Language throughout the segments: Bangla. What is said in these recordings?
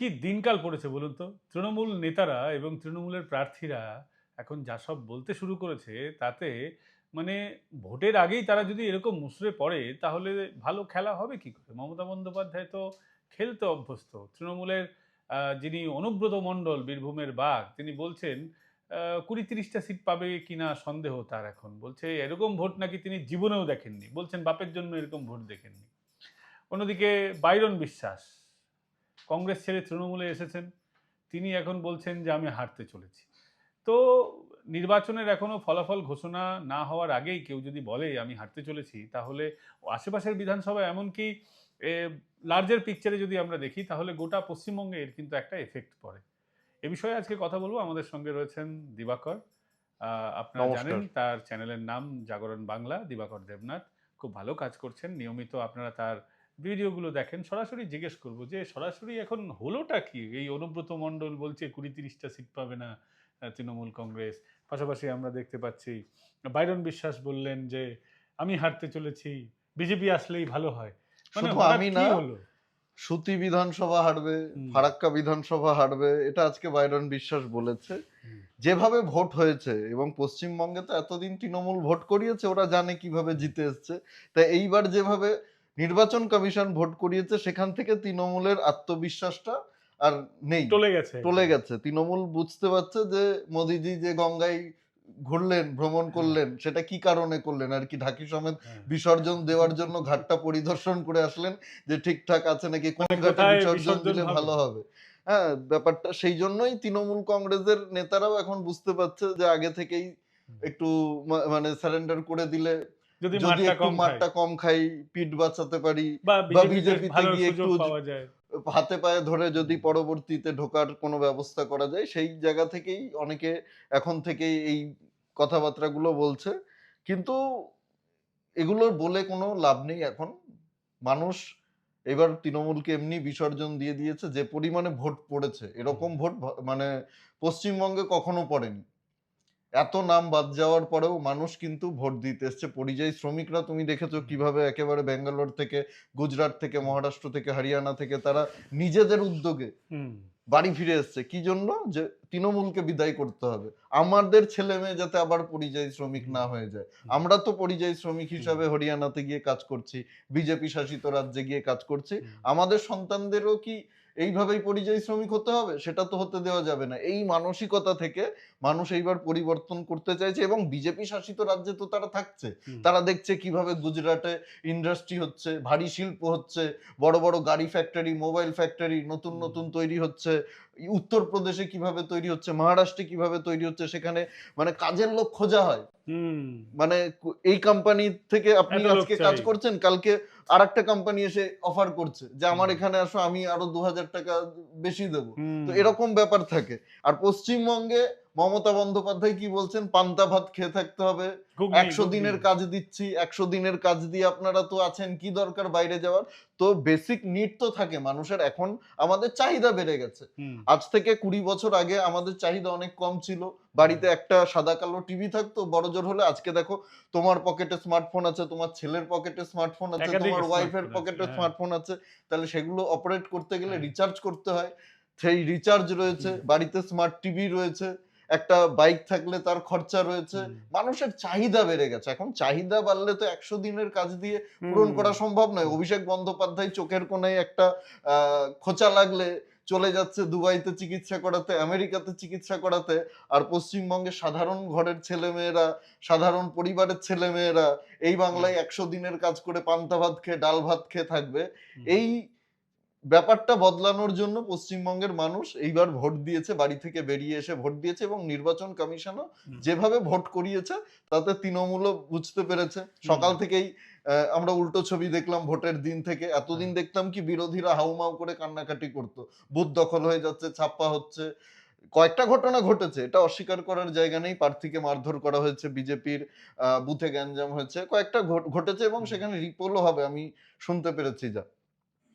কি দিনকাল পড়েছে বলুন তো? তৃণমূল নেতারা এবং তৃণমূলের প্রার্থীরা এখন যা সব বলতে শুরু করেছে, তাতে মানে ভোটের আগেই তারা যদি এরকম মুষড়ে পড়ে, তাহলে ভালো খেলা হবে কি করে? মমতা বন্দ্যোপাধ্যায় তো খেলতে অভ্যস্ত। তৃণমূলের যিনি অনুব্রত মণ্ডল, বীরভূমের বাঘ, তিনি বলছেন ২০-৩০টা সিট পাবে কিনা সন্দেহ তার এখন। বলছে এরকম ভোট নাকি তিনি জীবনেও দেখেননি। বলছেন বাপের জন্য এরকম ভোট দেখেননি। অন্যদিকে বাইরন বিশ্বাস কংগ্রেস ছেড়ে তৃণমূলে এসেছেন, তিনি এখন বলছেন যে আমি হারতে চলেছি। তো নির্বাচনের এখনো ফলাফল ঘোষণা না হওয়ার আগেই কেউ যদি বলে আমি হারতে চলেছি, তাহলে আশেপাশের বিধানসভা, এমনকি লার্জার পিকচারে যদি আমরা দেখি, তাহলে গোটা পশ্চিমবঙ্গে এর কিন্তু একটা এফেক্ট পড়ে। এ বিষয়ে আজকে কথা বলবো। আমাদের সঙ্গে রয়েছেন দিবাকর। আপনারা জানেন নমস্কার। তার চ্যানেলের নাম জাগরণ বাংলা। দিবাকর দেবনাথ খুব ভালো কাজ করছেন। নিয়মিত আপনারা তার ভিডিওগুলো দেখেন। সরাসরি জিজ্ঞেস করব যে সরাসরি এখন হলোটা কি? এই অনুব্রত মণ্ডল বলছে ২০-৩০টা সিট পাবে না তৃণমূল কংগ্রেস। পাশাপাশি আমরা দেখতে পাচ্ছি বাইরন বিশ্বাস বললেন যে আমি হারতে চলেছি, বিজেপি আসলেই ভালো হয়। মানে শুধু হঠাৎ আমি কি না, হলো? সুতি বিধানসভা হারবে, হুম, ফারাক্কা বিধানসভা হারবে, এটা আজকে বাইরন বিশ্বাস বলেছে। হুম, যেভাবে ভোট হয়েছে এবং পশ্চিমবঙ্গে তো এতদিন তৃণমূল ভোট করিয়েছে, ওরা জানে কিভাবে হুম, জিতে এসছে। তাই এইবার যেভাবে নির্বাচন কমিশন ভোট করিয়েছে, সেখান থেকে তৃণমূলের আত্মবিশ্বাসটা আর নেই, টলে গেছে টলে একদম। গেছে। তৃণমূল বুঝতে পারছে যে মোদিজি যে গঙ্গায় ঘুরলেন, ভ্রমণ হ্যাঁ, করলেন, সেটা কি কারণে করলেন আর কি, ঢাকি সমেত হ্যাঁ। বিসর্জন দেওয়ার জন্য ঘাটটা পরিদর্শন করে আসলেন যে ঠিকঠাক আছে নাকি, কোন মানে ঘাটে কোথায় বিসর্জন বিসর্জন দিলে হবে? ভালো হবে। হ্যাঁ, ব্যাপারটা সেই জন্যই তৃণমূল কংগ্রেসের নেতারাও এখন বুঝতে পারছে যে আগে থেকেই হুম। একটু মানে সারেন্ডার করে দিলে, যদি যদি মাঠটা একটু কম খায় মাঠটা কম খাই, পিঠ বাঁচাতে পারি, বা বা বিজেপিতে বিজেপিতে ভালো গিয়ে একটু সুযোগ পাওয়া যায়। হাতে পায়ে ধরে যদি হুম, পরবর্তীতে ঢোকার কোনো ব্যবস্থা করা যায়, সেই জায়গা থেকেই অনেকে এখন থেকেই এই কথাবার্তাগুলো বলছে। কিন্তু এগুলো বলে কোনো লাভ নেই এখন। মানুষ এবার তৃণমূলকে এমনি বিসর্জন দিয়ে দিয়েছে, যে পরিমাণে ভোট পড়েছে, হুম, এরকম ভোট মানে পশ্চিমবঙ্গে কখনো পড়েনি। এত নাম বাদ যাওয়ার পরেও মানুষ কিন্তু ভোট দিতে এসছে। পরিযায়ী শ্রমিকরা তুমি দেখেছো হুম, কিভাবে একেবারে ব্যাঙ্গালোর থেকে, গুজরাট থেকে, হুম, মহারাষ্ট্র থেকে, হরিয়ানা থেকে তারা নিজেদের উদ্যোগে হুম, বাড়ি ফিরে এসছে। কি জন্য? যে তৃণমূলকে বিদায় করতে হবে। আমাদের ছেলেমেয়ে যাতে আবার পরিযায়ী শ্রমিক হুম, না হয়ে যায়। হুম, আমরা তো পরিযায়ী শ্রমিক হুম, হিসাবে হরিয়ানাতে গিয়ে কাজ করছি, বিজেপি শাসিত রাজ্যে গিয়ে কাজ করছি। হুম, আমাদের সন্তানদেরও কি এইভাবেই পরিযায়ী শ্রমিক হতে হবে? সেটা তো হতে দেওয়া যাবে না। এই মানসিকতা থেকে মানুষ এইবার পরিবর্তন করতে চাইছে, এবং বিজেপি শাসিত রাজ্যে তো তারা থাকছে। হুম, তারা দেখছে কিভাবে গুজরাটে ইন্ডাস্ট্রি হচ্ছে, ভারী শিল্প হচ্ছে, বড়, বড় গাড়ি ফ্যাক্টরি, মোবাইল ফ্যাক্টরি নতুন, হুম, নতুন তৈরি হচ্ছে। উত্তরপ্রদেশে কিভাবে তৈরি হচ্ছে, মহারাষ্ট্রে কিভাবে তৈরি হচ্ছে, সেখানে মানে কাজের লোক খোঁজা হয়। হুম, মানে এই কোম্পানি থেকে আপনি এত লোক আজকে কাজ চাই। করছেন, কালকে আরেকটা কোম্পানি এসে অফার করছে যে আমার হুম, এখানে আসো, আমি আরো ২,০০০ টাকা বেশি দেবো। তো হুম, এরকম ব্যাপার থাকে। আর পশ্চিমবঙ্গে মমতা বন্দ্যোপাধ্যায় কি বলছেন? পান্তা ভাত খেয়ে থাকতে হবে। ঘুগনি, ১০০ ঘুগনি। দিনের কাজ দিচ্ছি। ১০০ দিনের কাজ দিয়ে আপনারা তো আছেন। কি দরকার বাইরে যাওয়ার? তো বেসিক নিড তো থাকে মানুষের। এখন আমাদের চাহিদা বেড়ে গেছে। হুম, আজ থেকে ২০ বছর আগে আমাদের চাহিদা অনেক কম ছিল। হুম, বাড়িতে একটা সাদা কালো টিভি থাকতো, বড়জোর হলে। আজকে দেখো তোমার পকেটে স্মার্টফোন আছে, তোমার ছেলের পকেটে স্মার্টফোন আছে, একাধিক তোমার ওয়াইফের স্মার্টফোন আছে। পকেটে হ্যাঁ, স্মার্টফোন আছে। তাহলে সেগুলো অপারেট করতে গেলে হ্যাঁ, রিচার্জ করতে হয়। সেই রিচার্জ রয়েছে, হুম, বাড়িতে স্মার্ট টিভি রয়েছে, একটা বাইক থাকলে তার খরচা রয়েছে। হুম, মানুষের চাহিদা বেড়ে গেছে। এখন চাহিদা বাড়লে তো ১০০ দিনের কাজ দিয়ে পূরণ হুম, করা সম্ভব নয়। হুম, অভিষেক বন্দ্যোপাধ্যায় চোখের কোণায় একটা খোঁচা লাগলে চলে যাচ্ছে দুবাইতে চিকিৎসা করাতে, আমেরিকাতে চিকিৎসা করাতে। আর পশ্চিমবঙ্গের সাধারণ ঘরের ছেলেমেয়েরা, সাধারণ পরিবারের ছেলেমেয়েরা এই হুম, বাংলায় ১০০ দিনের কাজ করে পান্তা ভাত খেয়ে, ডাল ভাত খেয়ে থাকবে। হুম, এই ব্যাপারটা বদলানোর জন্য পশ্চিমবঙ্গের মানুষ এইবার ভোট দিয়েছে, বাড়ি থেকে বেরিয়ে এসে ভোট দিয়েছে, এবং নির্বাচন কমিশনও হুম, যেভাবে ভোট করিয়েছে তাতে তৃণমূলও বুঝতে পেরেছে। হুম, সকাল থেকেই আমরা উল্টো ছবি দেখলাম ভোটের দিন থেকে। হ্যাঁ, এতদিন দেখতাম কি বিরোধীরা হাউমাউ করে কান্নাকাটি করত। বুথ দখল হয়ে যাচ্ছে, ছাপ্পা হচ্ছে। কয়েকটা ঘটনা ঘটেছে, এটা অস্বীকার করার জায়গা নেই। প্রার্থীকে মারধর করা হয়েছে, বিজেপির বুথে গ্যাঞ্জাম হয়েছে। কয়েকটা ঘটেছে, এবং হুম, সেখানে রিপোলও হবে আমি শুনতে পেরেছি যা।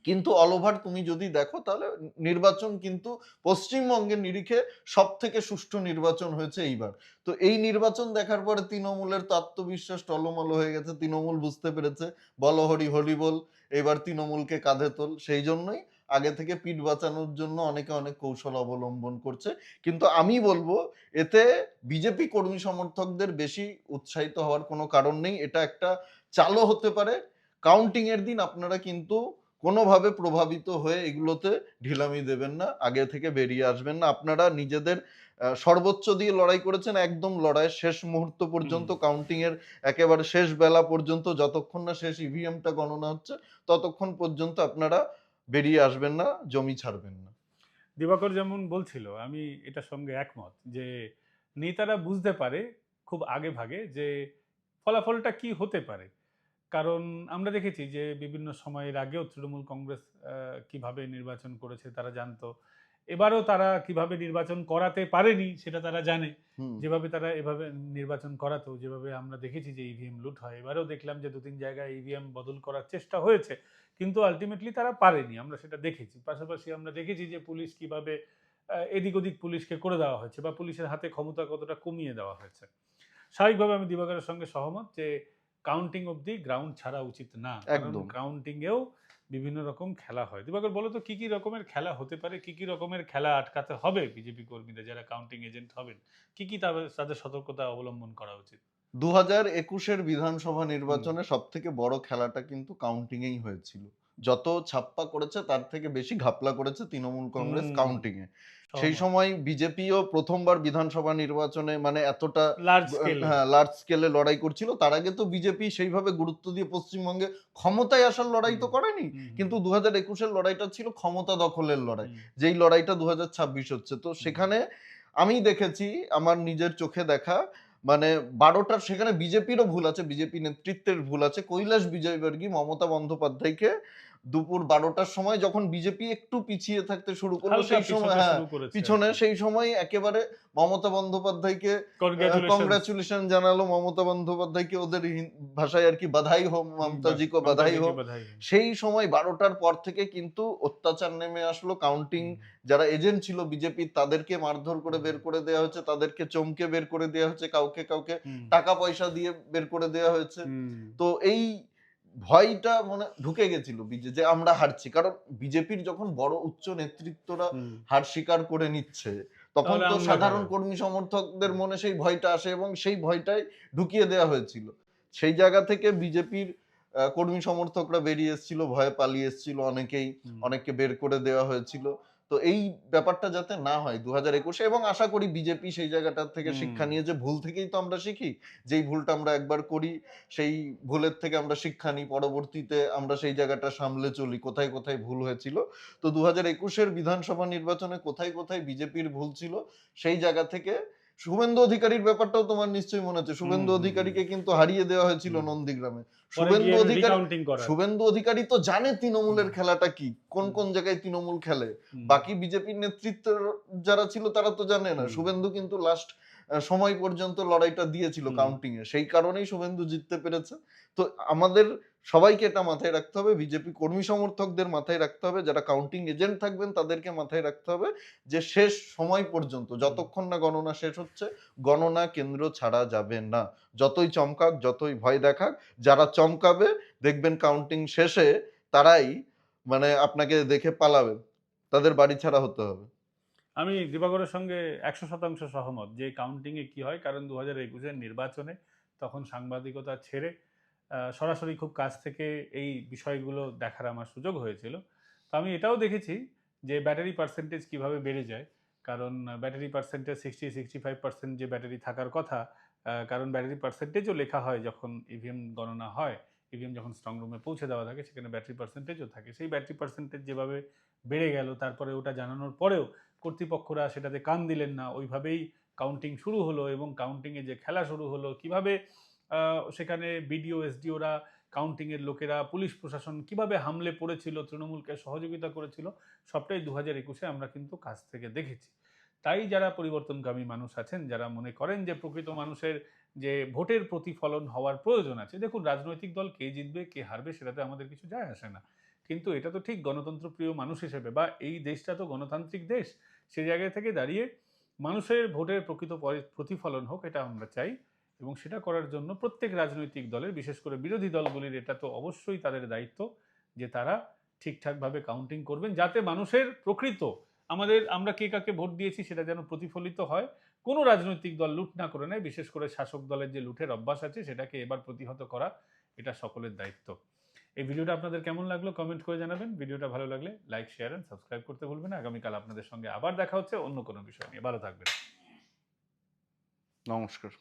কিন্তু অল ওভার তুমি যদি দেখো, তাহলে নির্বাচন কিন্তু পশ্চিমবঙ্গের নিরিখে সবথেকে সুষ্ঠু নির্বাচন হয়েছে এইবার। তো এই নির্বাচন দেখার পরে তৃণমূলের তো আত্মবিশ্বাস টলমল হয়ে গেছে। তৃণমূল বুঝতে পেরেছে, বল হরি হরি বল, এবার তৃণমূলকে কাঁধে তোল। সেই জন্যই আগে থেকে পিঠ বাঁচানোর জন্য অনেকে অনেক কৌশল অবলম্বন করছে। কিন্তু আমি বলবো এতে বিজেপি কর্মী সমর্থকদের বেশি উৎসাহিত হওয়ার কোনো কারণ নেই। এটা একটা চালও হতে পারে। কাউন্টিং এর দিন আপনারা কিন্তু কোনোভাবে প্রভাবিত হয়ে এগুলোতে ঢিলামি দেবেন না। আগে থেকে বেরিয়ে আসবেন না। আপনারা নিজেদের সর্বোচ্চ দিয়ে লড়াই করেছেন। একদম লড়াইয়ের শেষ মুহূর্ত হুম। পর্যন্ত কাউন্টিং এর একেবারে শেষ বেলা পর্যন্ত যতক্ষণ না শেষ ইভিএমটা গণনা হচ্ছে ততক্ষণ পর্যন্ত আপনারা বেরিয়ে আসবেন না, জমি ছাড়বেন না। দিবাকর যেমন বলছিল, আমি এটার সঙ্গে একমত যে নেতারা বুঝতে পারে খুব আগে ভাগে যে ফলাফলটা কি হতে পারে। কারণ আমরা দেখেছি যে বিভিন্ন সময়ের আগেও তৃণমূল কংগ্রেস কিভাবে নির্বাচন করেছে তারা জানতো। এবারও তারা কিভাবে নির্বাচন করাতে পারেনি সেটা তারা জানে। হুম, যেভাবে তারা এভাবে নির্বাচন করাতো, যেভাবে আমরা দেখেছি যে ইভিএম লুট হয়, এবারেও দেখলাম যে ২-৩ জায়গায় ইভিএম বদল করার চেষ্টা হয়েছে। কিন্তু আল্টিমেটলি তারা পারেনি। আমরা সেটা দেখেছি। পাশাপাশি আমরা দেখেছি যে পুলিশ কিভাবে এদিক ওদিক পুলিশকে করে দেওয়া হয়েছে বা পুলিশের হাতে ক্ষমতা কতটা কমিয়ে দেওয়া হয়েছে। স্বাভাবিকভাবে আমি দিবাকরের সঙ্গে সহমত যে কাউন্টিং অবধি গ্রাউন্ড ছাড়া উচিত না। কারণ একদম। কাউন্টিং এও বিভিন্ন রকম খেলা হয়। দিবাকর বলো তো কি, কি রকমের খেলা হতে পারে? কি, কি রকমের খেলা আটকাতে হবে বিজেপি কর্মীদের যারা কাউন্টিং এজেন্ট হবেন? কি, কি তাদের সতর্কতা অবলম্বন করা উচিত? ২০২১ এর বিধানসভা হুম, নির্বাচনে সবথেকে বড় খেলাটা কিন্তু কাউন্টিং এই হয়েছিল। যত ছাপ্পা করেছে তার থেকে বেশি ঘাপলা করেছে তৃণমূল কংগ্রেস হুম, কাউন্টিং এ। সেই সহমত। সময় বিজেপিও ১ম বার বিধানসভা নির্বাচনে মানে এতটা লার্জ স্কেলে। হ্যাঁ, লার্জ স্কেলে লড়াই করছিল। তার আগে তো বিজেপি সেইভাবে গুরুত্ব দিয়ে পশ্চিমবঙ্গে ক্ষমতায় আসার লড়াই হুম, তো করেনি। হুম, হুম, কিন্তু ২০২১ এর লড়াইটা ছিল ক্ষমতা দখলের লড়াই। হুম, যেই লড়াইটা ২০২৬ হচ্ছে। তো হুম, সেখানে আমি দেখেছি আমার নিজের চোখে দেখা মানে ১২টার সেখানে বিজেপিরও ভুল আছে, বিজেপি নেতৃত্বের ভুল আছে। কৈলাস বিজয়বর্গী মমতা বন্দ্যোপাধ্যায়কে দুপুর ১২টার সময় যখন বিজেপি একটু পিছিয়ে থাকতে শুরু করলো হালকা সেই সময় পিছোতে হ্যাঁ, শুরু করেছে পিছনে আরকি। সেই সময় একেবারে মমতা বন্দ্যোপাধ্যায়কে কনগ্রাচুলেশনস। কংগ্রাচুলেশন জানালো মমতা বন্দ্যোপাধ্যায়কে ওদের ভাষায় আরকি বাধাই হো হুম, বাহ! মমতাজি কো মমতা বাধাই জি হো। কি বাধাই হো। সেই সময় ১২টার পর থেকে কিন্তু অত্যাচার নেমে আসলো। কাউন্টিং হুম, যারা এজেন্ট ছিল বিজেপির তাদেরকে মারধর করে হুম, বের করে দেওয়া হচ্ছে, তাদেরকে চমকে বের করে দেওয়া হচ্ছে, কাউকে হুম, টাকা পয়সা দিয়ে বের করে দেওয়া হয়েছে। হুম, তো এই ভয়টা মানে ঢুকে গেছিল যে আমরা হারছি। কারণ বিজেপির যখন বড় উচ্চ নেতৃত্বরা হুম। হার স্বীকার করে নিচ্ছে, তখন তাহলে তো আমরা সাধারণ কারা? কর্মী সমর্থকদের হুম, মনে সেই ভয়টা আসে এবং সেই ভয়টাই ঢুকিয়ে দেওয়া হয়েছিল। সেই জায়গা থেকে বিজেপির কর্মী সমর্থকরা বেরিয়ে এসেছিল, ভয়ে পালিয়ে এসেছিল অনেকেই, হুম, অনেককে বের করে দেওয়া হয়েছিল। তো এই ব্যাপারটা যাতে না হয় ২০২১ এবং আশা করি বিজেপি সেই জায়গাটা থেকে হুম, শিক্ষা নিয়ে যে ভুল থেকেই তো আমরা শিখি। যেই ভুলটা আমরা একবার করি সেই ভুলের থেকে আমরা শিক্ষা নিই। পরবর্তীতে আমরা সেই জায়গাটা সামলে চলি। কোথায় ভুল হয়েছিল। তো ২০২১ এর বিধানসভা নির্বাচনে কোথায় বিজেপির ভুল ছিল সেই জায়গা থেকে শুভেন্দু অধিকারীর ব্যাপারটাও তোমার নিশ্চয়ই মনে আছে। হুম, শুভেন্দু হুম, হুম, অধিকারীকে কিন্তু হারিয়ে দেওয়া হয়েছিল হুম। নন্দীগ্রামে। পরে শুভেন্দু গিয়ে অধিকারী রিকাউন্টিং করার। শুভেন্দু অধিকারী তো জানে হুম, তৃণমূলের খেলাটা কি। হুম, কোন জায়গায় তৃণমূল খেলে। হুম, বাকি বিজেপির নেতৃত্বের যারা ছিল তারা তো জানে না। হুম, শুভেন্দু কিন্তু লাস্ট সময় পর্যন্ত লড়াইটা দিয়েছিল হুম, কাউন্টিং এ। সেই কারণেই শুভেন্দু জিততে পেরেছে। তো আমাদের সবাইকে এটা মাথায় রাখতে হবে। বিজেপি কর্মী সমর্থকদের মাথায় রাখতে হবে। যারা কাউন্টিং এজেন্ট থাকবেন তাদেরকে মাথায় রাখতে হবে যে শেষ সময় পর্যন্ত হুম, যতক্ষণ না গণনা শেষ হচ্ছে, গণনা কেন্দ্র ছাড়া যাবে না। যতই চমকাক, যতই ভয় দেখাক, যারা চমকাবে দেখবেন কাউন্টিং শেষে তারাই মানে আপনাকে দেখে পালাবে। তাদের বাড়ি ছাড়া হতে হবে। আমি দিবাকরের সঙ্গে ১০০% সহমত যে কাউন্টিং এ কি হয়, কারণ ২০২১ এর নির্বাচনে তখন সাংবাদিকতা ছেড়ে সরাসরি খুব কাছ থেকে এই বিষয়গুলো দেখার আমার সুযোগ হয়েছিল। তো আমি এটাও দেখেছি যে ব্যাটারি পার্সেন্টেজ কিভাবে বেড়ে যায়। কারণ ব্যাটারি পার্সেন্টেজ ৬০-৬৫% যে ব্যাটারি থাকার কথা, কারণ ব্যাটারি পার্সেন্টেজও লেখা হয় যখন ইভিএম গণনা হয়। ইভিএম যখন স্ট্রং রুমে পৌঁছে দেওয়া থাকে সেখানে ব্যাটারি পার্সেন্টেজও থাকে। সেই ব্যাটারি পার্সেন্টেজ যেভাবে বেড়ে গেল, তারপরে ওটা জানানোর পরেও কর্তৃপক্ষরা সেটাতে কান দিলেন না। ওইভাবেই কাউন্টিং শুরু হলো এবং কাউন্টিংয়ে যে খেলা শুরু হলো, কিভাবে সেখানে বিডিও, এসডিওরা, কাউন্টিংয়ের লোকেরা, পুলিশ প্রশাসন কিভাবে হামলে পড়েছিল, তৃণমূলকে সহযোগিতা করেছিল, সবটাই ২০২১ এ আমরা কিন্তু কাছ থেকে দেখেছি। তাই যারা পরিবর্তনকামী মানুষ আছেন, যারা মনে করেন যে প্রকৃত মানুষের যে ভোটের প্রতিফলন হওয়ার প্রয়োজন আছে। দেখুন রাজনৈতিক দল কে জিতবে, কে হারবে সেটাতে আমাদের কিছু যায় আসে না। কিন্তু এটা তো ঠিক গণতন্ত্রপ্রিয় মানুষ হিসেবে বা এই দেশটা তো গণতান্ত্রিক দেশ। সে জায়গা থেকে দাঁড়িয়ে মানুষের ভোটের প্রকৃত প্রতিফলন হোক এটা আমরা চাই এবং সেটা করার জন্য প্রত্যেক রাজনৈতিক দলের, বিশেষ করে বিরোধী দলগুলির এটা তো অবশ্যই তাদের দায়িত্ব যে তারা ঠিকঠাকভাবে কাউন্টিং করবেন, যাতে মানুষের প্রকৃত আমরা কে কাকে ভোট দিয়েছি সেটা যেন প্রতিফলিত হয়। কোনো রাজনৈতিক দল লুট না করে নেয়, বিশেষ করে শাসক দলের যে লুটের অভ্যাস আছে সেটাকে এবার প্রতিহত করা এটা সকলের দায়িত্ব। এই ভিডিওটা আপনাদের কেমন লাগলো কমেন্ট করে জানাবেন। ভিডিওটা ভালো লাগলে লাইক, শেয়ার এন্ড সাবস্ক্রাইব করতে ভুলবেন না। আগামীকাল আপনাদের সঙ্গে আবার দেখা হচ্ছে অন্য কোনো বিষয় নিয়ে। ভালো থাকবেন। নমস্কার।